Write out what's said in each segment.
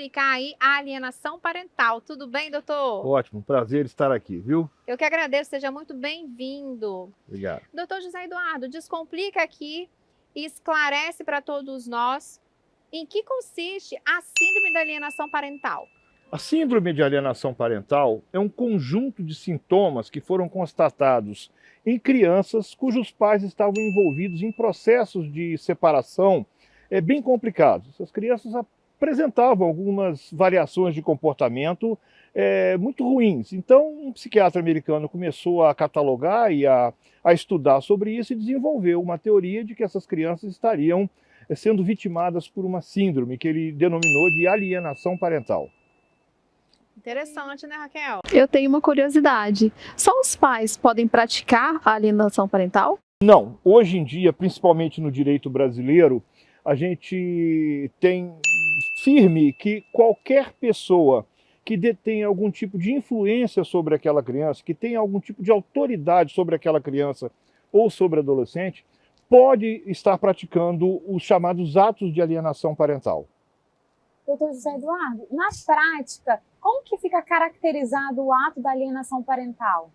explicar aí a alienação parental. Tudo bem, doutor? Ótimo, prazer estar aqui, viu? Eu que agradeço, seja muito bem-vindo. Obrigado. Doutor José Eduardo, descomplica aqui e esclarece para todos nós em que consiste a síndrome da alienação parental. A síndrome de alienação parental é um conjunto de sintomas que foram constatados em crianças cujos pais estavam envolvidos em processos de separação bem complicados. Essas crianças apresentavam algumas variações de comportamento muito ruins. Então, um psiquiatra americano começou a catalogar e a estudar sobre isso e desenvolveu uma teoria de que essas crianças estariam sendo vitimadas por uma síndrome que ele denominou de alienação parental. Interessante, né, Raquel? Eu tenho uma curiosidade. Só os pais podem praticar a alienação parental? Não. Hoje em dia, principalmente no direito brasileiro, a gente tem firme que qualquer pessoa que detém algum tipo de influência sobre aquela criança, que tem algum tipo de autoridade sobre aquela criança ou sobre adolescente, pode estar praticando os chamados atos de alienação parental. Doutor José Eduardo, na prática, como que fica caracterizado o ato da alienação parental?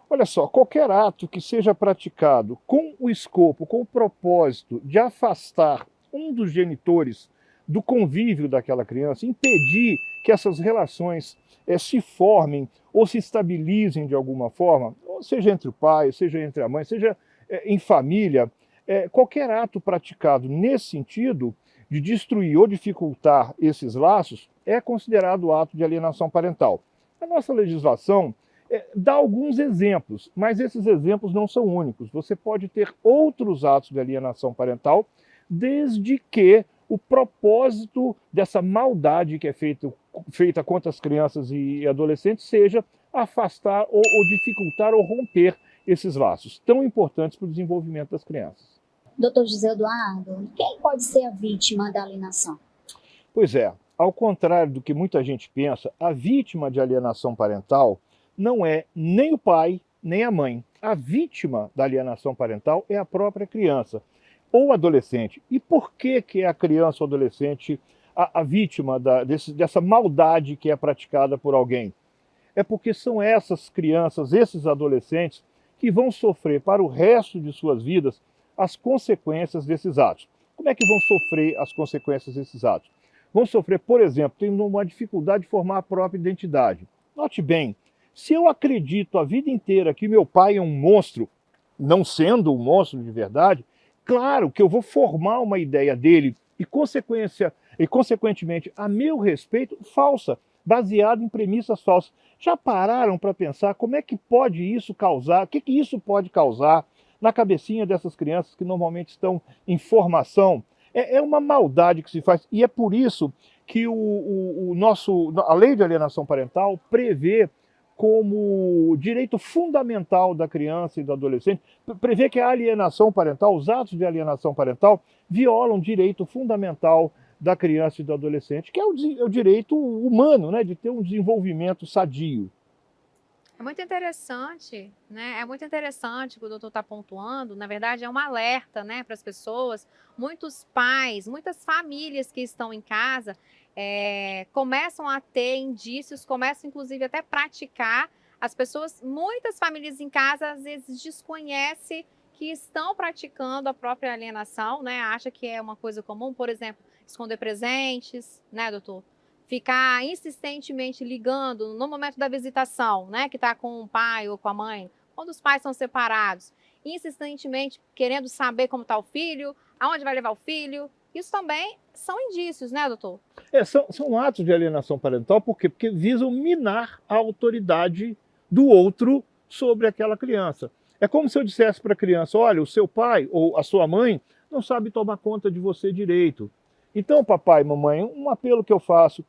Olha só, qualquer ato que seja praticado com o escopo, com o propósito de afastar um dos genitores do convívio daquela criança, impedir que essas relações se formem ou se estabilizem de alguma forma, seja entre o pai, seja entre a mãe, seja em família, qualquer ato praticado nesse sentido, de destruir ou dificultar esses laços, é considerado ato de alienação parental. A nossa legislação dá alguns exemplos, mas esses exemplos não são únicos. Você pode ter outros atos de alienação parental, desde que o propósito dessa maldade que é feita contra as crianças e adolescentes seja afastar ou dificultar ou romper esses laços tão importantes para o desenvolvimento das crianças. Doutor José Eduardo, quem pode ser a vítima da alienação? Pois é, ao contrário do que muita gente pensa, a vítima de alienação parental não é nem o pai, nem a mãe. A vítima da alienação parental é a própria criança ou adolescente. E por que é a criança ou adolescente a vítima dessa maldade que é praticada por alguém? É porque são essas crianças, esses adolescentes, que vão sofrer para o resto de suas vidas as consequências desses atos. Como é que vão sofrer as consequências desses atos? Vão sofrer, por exemplo, tendo uma dificuldade de formar a própria identidade. Note bem, se eu acredito a vida inteira que meu pai é um monstro, não sendo um monstro de verdade, claro que eu vou formar uma ideia dele e consequentemente, a meu respeito, falsa, baseada em premissas falsas. Já pararam para pensar como é que pode isso causar, o que isso pode causar na cabecinha dessas crianças que normalmente estão em formação? É uma maldade que se faz, e é por isso que a lei de alienação parental prevê como direito fundamental da criança e do adolescente, prevê que a alienação parental, os atos de alienação parental, violam direito fundamental da criança e do adolescente, que é o direito humano, né, de ter um desenvolvimento sadio. É muito interessante, né? É muito interessante o que o doutor está pontuando. Na verdade, é um alerta, né, para as pessoas. Muitos pais, muitas famílias que estão em casa começam a ter indícios, começam inclusive até praticar. As pessoas, muitas famílias em casa, às vezes desconhecem que estão praticando a própria alienação, né? Acha que é uma coisa comum, por exemplo, esconder presentes, né, doutor? Ficar insistentemente ligando no momento da visitação, né, que está com o pai ou com a mãe, quando os pais são separados, insistentemente querendo saber como está o filho, aonde vai levar o filho. Isso também são indícios, né, doutor? São atos de alienação parental, por quê? Porque visam minar a autoridade do outro sobre aquela criança. É como se eu dissesse para a criança, olha, o seu pai ou a sua mãe não sabe tomar conta de você direito. Então, papai e mamãe, um apelo que eu faço,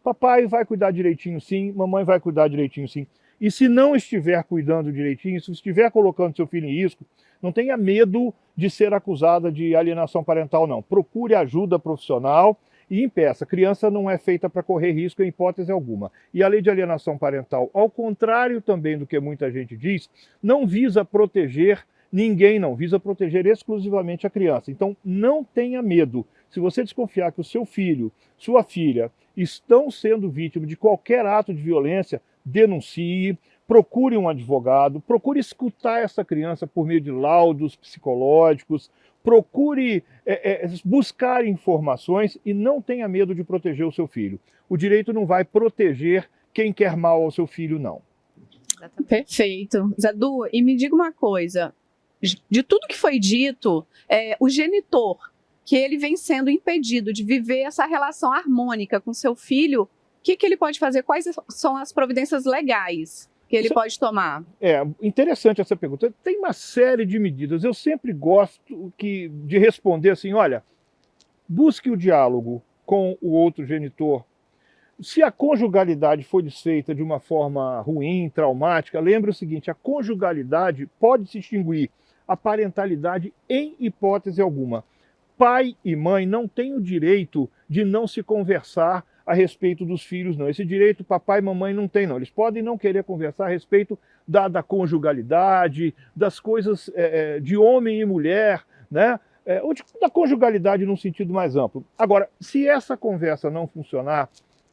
papai vai cuidar direitinho sim, mamãe vai cuidar direitinho sim. E se não estiver cuidando direitinho, se estiver colocando seu filho em risco, não tenha medo de ser acusada de alienação parental, não. Procure ajuda profissional e impeça. Criança não é feita para correr risco em hipótese alguma. E a lei de alienação parental, ao contrário também do que muita gente diz, não visa proteger ninguém, não. Visa proteger exclusivamente a criança. Então, não tenha medo. Se você desconfiar que o seu filho, sua filha, estão sendo vítimas de qualquer ato de violência, denuncie, procure um advogado, procure escutar essa criança por meio de laudos psicológicos, procure buscar informações e não tenha medo de proteger o seu filho. O direito não vai proteger quem quer mal ao seu filho, não. Exatamente. Perfeito. Zé Du, e me diga uma coisa, de tudo que foi dito, o genitor, que ele vem sendo impedido de viver essa relação harmônica com seu filho, o que ele pode fazer? Quais são as providências legais que ele pode tomar? É interessante essa pergunta. Tem uma série de medidas. Eu sempre gosto de responder assim, olha, busque o diálogo com o outro genitor. Se a conjugalidade foi desfeita de uma forma ruim, traumática, lembre o seguinte, a conjugalidade pode se extinguir, a parentalidade em hipótese alguma. Pai e mãe não têm o direito de não se conversar a respeito dos filhos, não. Esse direito papai e mamãe não têm, não. Eles podem não querer conversar a respeito da conjugalidade, das coisas de homem e mulher, né? Ou da conjugalidade num sentido mais amplo. Agora, se essa conversa não funcionar,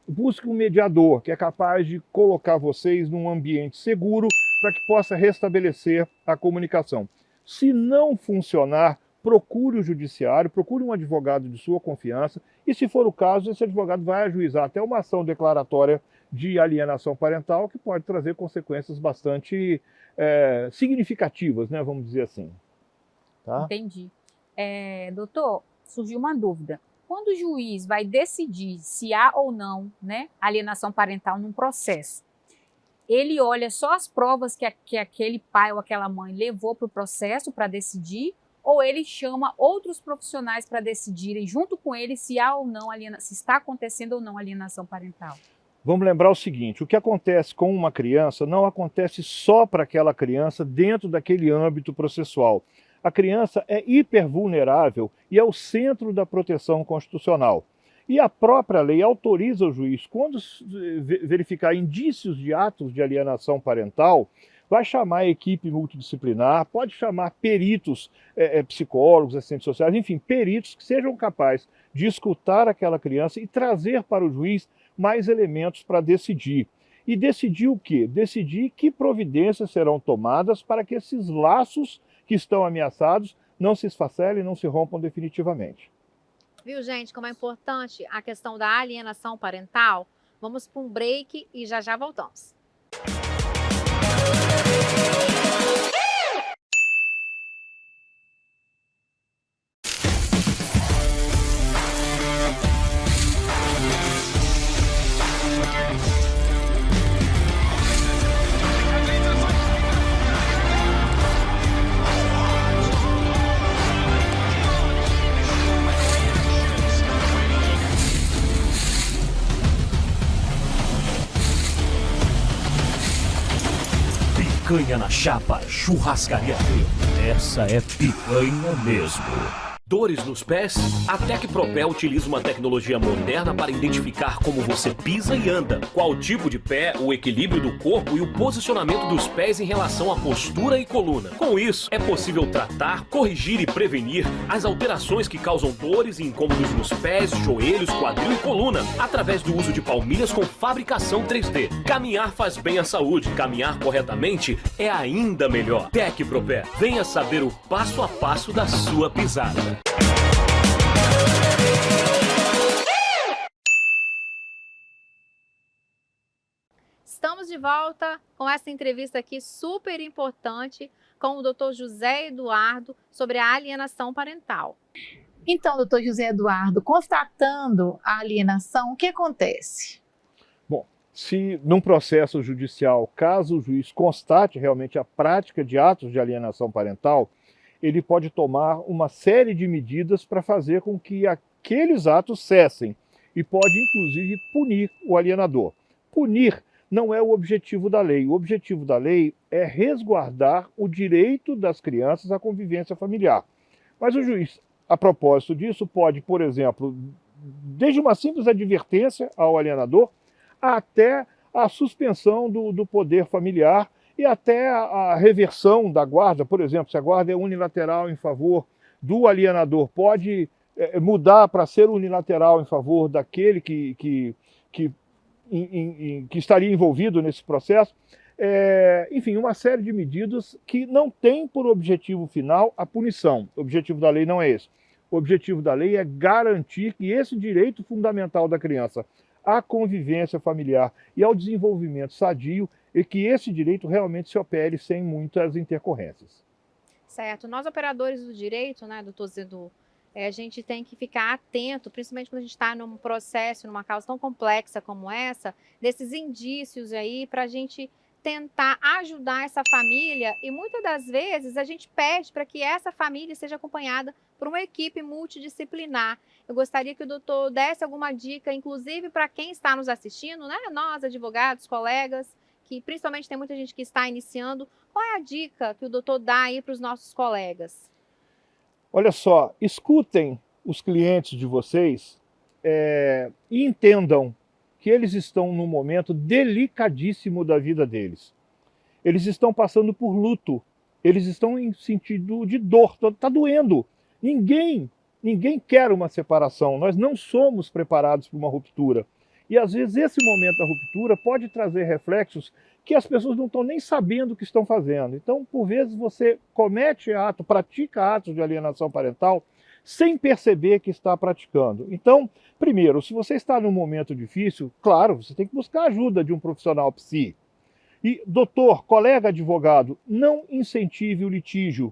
busque um mediador que é capaz de colocar vocês num ambiente seguro para que possa restabelecer a comunicação. Se não funcionar, procure o judiciário, procure um advogado de sua confiança e, se for o caso, esse advogado vai ajuizar até uma ação declaratória de alienação parental que pode trazer consequências bastante significativas, né, vamos dizer assim. Tá? Entendi. Doutor, surgiu uma dúvida. Quando o juiz vai decidir se há ou não, né, alienação parental num processo, ele olha só as provas que aquele pai ou aquela mãe levou para o processo para decidir, ou ele chama outros profissionais para decidirem junto com ele se há ou não se está acontecendo ou não alienação parental? Vamos lembrar o seguinte, o que acontece com uma criança não acontece só para aquela criança dentro daquele âmbito processual. A criança é hipervulnerável e é o centro da proteção constitucional. E a própria lei autoriza o juiz, quando verificar indícios de atos de alienação parental, vai chamar a equipe multidisciplinar, pode chamar peritos, psicólogos, assistentes sociais, enfim, peritos que sejam capazes de escutar aquela criança e trazer para o juiz mais elementos para decidir. E decidir o quê? Decidir que providências serão tomadas para que esses laços que estão ameaçados não se esfacelem, não se rompam definitivamente. Viu, gente, como é importante a questão da alienação parental? Vamos para um break e já já voltamos. Picanha na chapa, churrascaria Grill. Essa é picanha mesmo. Dores nos pés? A Tecpropel utiliza uma tecnologia moderna para identificar como você pisa e anda, qual tipo de pé, o equilíbrio do corpo e o posicionamento dos pés em relação à postura e coluna. Com isso, é possível tratar, corrigir e prevenir as alterações que causam dores e incômodos nos pés, joelhos, quadril e coluna, através do uso de palmilhas com fabricação 3D. Caminhar faz bem à saúde, caminhar corretamente é ainda melhor. Tecpropel, venha saber o passo a passo da sua pisada. Estamos de volta com essa entrevista aqui super importante com o Dr. José Eduardo sobre a alienação parental. Então, doutor José Eduardo, constatando a alienação, o que acontece? Bom, se num processo judicial, caso o juiz constate realmente a prática de atos de alienação parental, ele pode tomar uma série de medidas para fazer com que aqueles atos cessem e pode, inclusive, punir o alienador. Punir não é o objetivo da lei. O objetivo da lei é resguardar o direito das crianças à convivência familiar. Mas o juiz, a propósito disso, pode, por exemplo, desde uma simples advertência ao alienador até a suspensão do poder familiar e até a reversão da guarda. Por exemplo, se a guarda é unilateral em favor do alienador, pode mudar para ser unilateral em favor daquele que estaria envolvido nesse processo. Enfim, uma série de medidas que não tem por objetivo final a punição. O objetivo da lei não é esse. O objetivo da lei é garantir que esse direito fundamental da criança à convivência familiar e ao desenvolvimento sadio, e que esse direito realmente se opere sem muitas intercorrências. Certo. Nós, operadores do direito, né, doutor Zedu, a gente tem que ficar atento, principalmente quando a gente está num processo, numa causa tão complexa como essa, desses indícios aí, para a gente tentar ajudar essa família, e muitas das vezes a gente pede para que essa família seja acompanhada por uma equipe multidisciplinar. Eu gostaria que o doutor desse alguma dica, inclusive para quem está nos assistindo, né? Nós, advogados, colegas, que principalmente tem muita gente que está iniciando. Qual é a dica que o doutor dá aí para os nossos colegas? Olha só, escutem os clientes de vocês e entendam que eles estão num momento delicadíssimo da vida deles. Eles estão passando por luto, eles estão em sentido de dor, está doendo. Ninguém quer uma separação, nós não somos preparados para uma ruptura. E às vezes esse momento da ruptura pode trazer reflexos que as pessoas não estão nem sabendo o que estão fazendo. Então, por vezes, você pratica atos de alienação parental sem perceber que está praticando. Então, primeiro, se você está num momento difícil, claro, você tem que buscar a ajuda de um profissional psi. E, doutor, colega advogado, não incentive o litígio.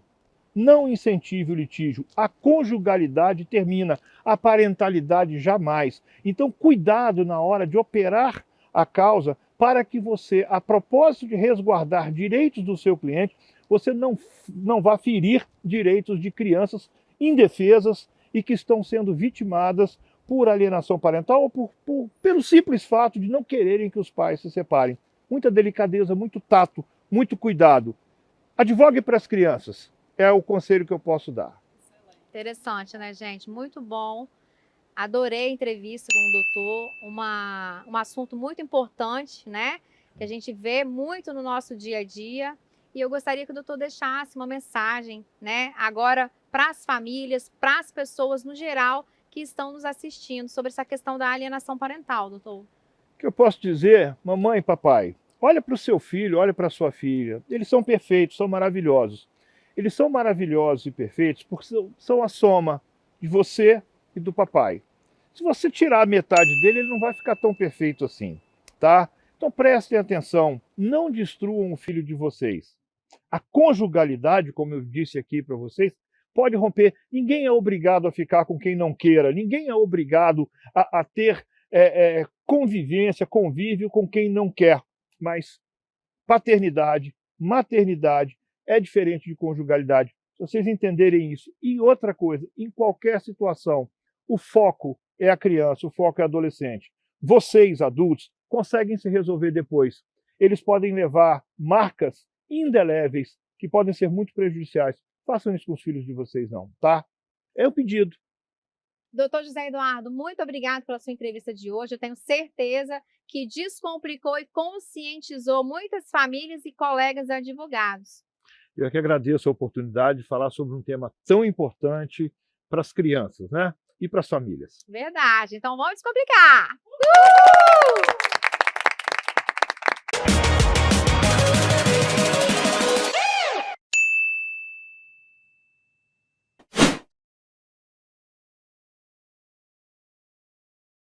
Não incentive o litígio. A conjugalidade termina, a parentalidade jamais. Então, cuidado na hora de operar a causa para que você, a propósito de resguardar direitos do seu cliente, você não vá ferir direitos de crianças indefesas e que estão sendo vitimadas por alienação parental ou pelo simples fato de não quererem que os pais se separem. Muita delicadeza, muito tato, muito cuidado. Advogue para as crianças. É o conselho que eu posso dar. Interessante, né, gente? Muito bom. Adorei a entrevista com o doutor. Um assunto muito importante, né? Que a gente vê muito no nosso dia a dia. E eu gostaria que o doutor deixasse uma mensagem, né? Agora para as famílias, para as pessoas no geral que estão nos assistindo sobre essa questão da alienação parental, doutor. O que eu posso dizer, mamãe e papai, olha para o seu filho, olha para a sua filha. Eles são perfeitos, são maravilhosos. Eles são maravilhosos e perfeitos porque são a soma de você e do papai. Se você tirar a metade dele, ele não vai ficar tão perfeito assim, tá? Então prestem atenção, não destruam o filho de vocês. A conjugalidade, como eu disse aqui para vocês, pode romper. Ninguém é obrigado a ficar com quem não queira, ninguém é obrigado a ter convívio com quem não quer. Mas paternidade, maternidade, é diferente de conjugalidade. Se vocês entenderem isso. E outra coisa, em qualquer situação, o foco é a criança, o foco é o adolescente. Vocês, adultos, conseguem se resolver depois. Eles podem levar marcas indeléveis que podem ser muito prejudiciais. Façam isso com os filhos de vocês não, tá? É o pedido. Doutor José Eduardo, muito obrigado pela sua entrevista de hoje. Eu tenho certeza que descomplicou e conscientizou muitas famílias e colegas advogados. Eu é que agradeço a oportunidade de falar sobre um tema tão importante para as crianças, né? E para as famílias. Verdade. Então vamos descomplicar!